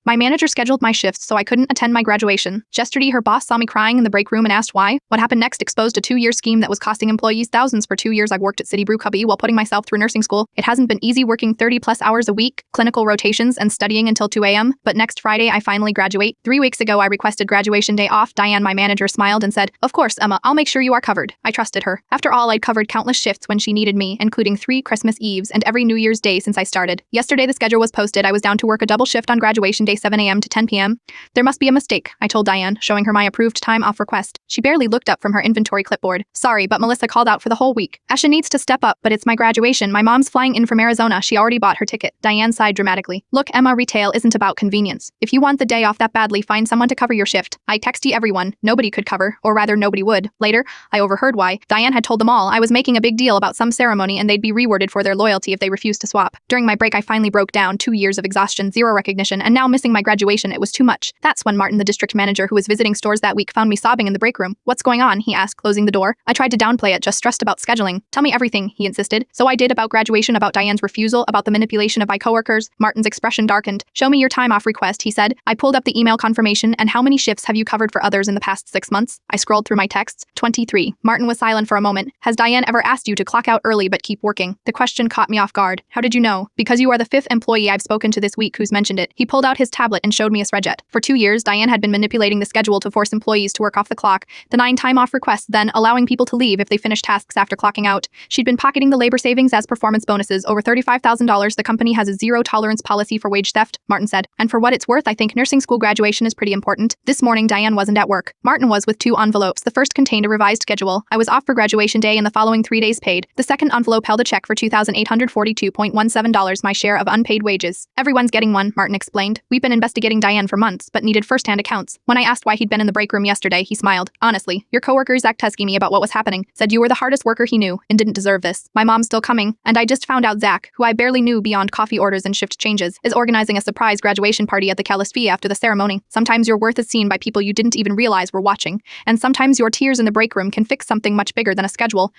My manager scheduled my shifts so I couldn't attend my graduation. Yesterday, her boss saw me crying in the break room and asked why. What happened next exposed a 2-year scheme that was costing employees thousands. For 2 years, I've worked at City Brew Cubby while putting myself through nursing school. It hasn't been easy working 30+ hours a week, clinical rotations, and studying until 2 a.m., but next Friday, I finally graduate. 3 weeks ago, I requested graduation day off. Diane, my manager, smiled and said, "Of course, Emma, I'll make sure you are covered." I trusted her. After all, I'd covered countless shifts when she needed me, including 3 Christmas Eves and every New Year's Day since I started. Yesterday, the schedule was posted. I was down to work a double shift on graduation day, 7 a.m. to 10 p.m. There must be a mistake, I told Diane, showing her my approved time off request. She barely looked up from her inventory clipboard. Sorry, but Melissa called out for the whole week. Asha needs to step up, but it's my graduation. My mom's flying in from Arizona. She already bought her ticket. Diane sighed dramatically. Look, Emma, retail isn't about convenience. If you want the day off that badly, find someone to cover your shift. I texted everyone. Nobody could cover, or rather nobody would. Later, I overheard why. Diane had told them all I was making a big deal about some ceremony and they'd be rewarded for their loyalty if they refused to swap. During my break, I finally broke down. 2 years of exhaustion, zero recognition, and now missing my graduation. It was too much. That's when Martin, the district manager who was visiting stores that week, found me sobbing in the break room. What's going on? He asked, closing the door. I tried to downplay it, just stressed about scheduling. Tell me everything, he insisted. So I did, about graduation, about Diane's refusal, about the manipulation of my coworkers. Martin's expression darkened. Show me your time off request, he said. I pulled up the email confirmation. And how many shifts have you covered for others in the past 6 months? I scrolled through my texts. 23. Martin was silent for a moment. Has Diane ever asked you to clock out early but keep working? The question caught me off guard. How did you know? Because you are the 5th employee I've spoken to this week who's mentioned it. He pulled out his tablet and showed me a spreadsheet. For 2 years, Diane had been manipulating the schedule to force employees to work off the clock, denying time off requests, then allowing people to leave if they finished tasks after clocking out. She'd been pocketing the labor savings as performance bonuses, over $35,000. The company has a zero-tolerance policy for wage theft, Martin said. And for what it's worth, I think nursing school graduation is pretty important. This morning, Diane wasn't at work. Martin was, with 2 envelopes. The first contained a revised schedule. I was off for graduation day and the following 3 days paid. The second envelope held a check for $2,842.17, my share of unpaid wages. Everyone's getting one, Martin explained. We've been investigating Diane for months, but needed first-hand accounts. When I asked why he'd been in the break room yesterday, he smiled. Honestly, your coworker Zach tesking me about what was happening, said you were the hardest worker he knew and didn't deserve this. My mom's still coming, and I just found out Zach, who I barely knew beyond coffee orders and shift changes, is organizing a surprise graduation party at the Calistphe after the ceremony. Sometimes your worth is seen by people you didn't even realize were watching, and sometimes your tears in the break room can fix something much bigger than a schedule.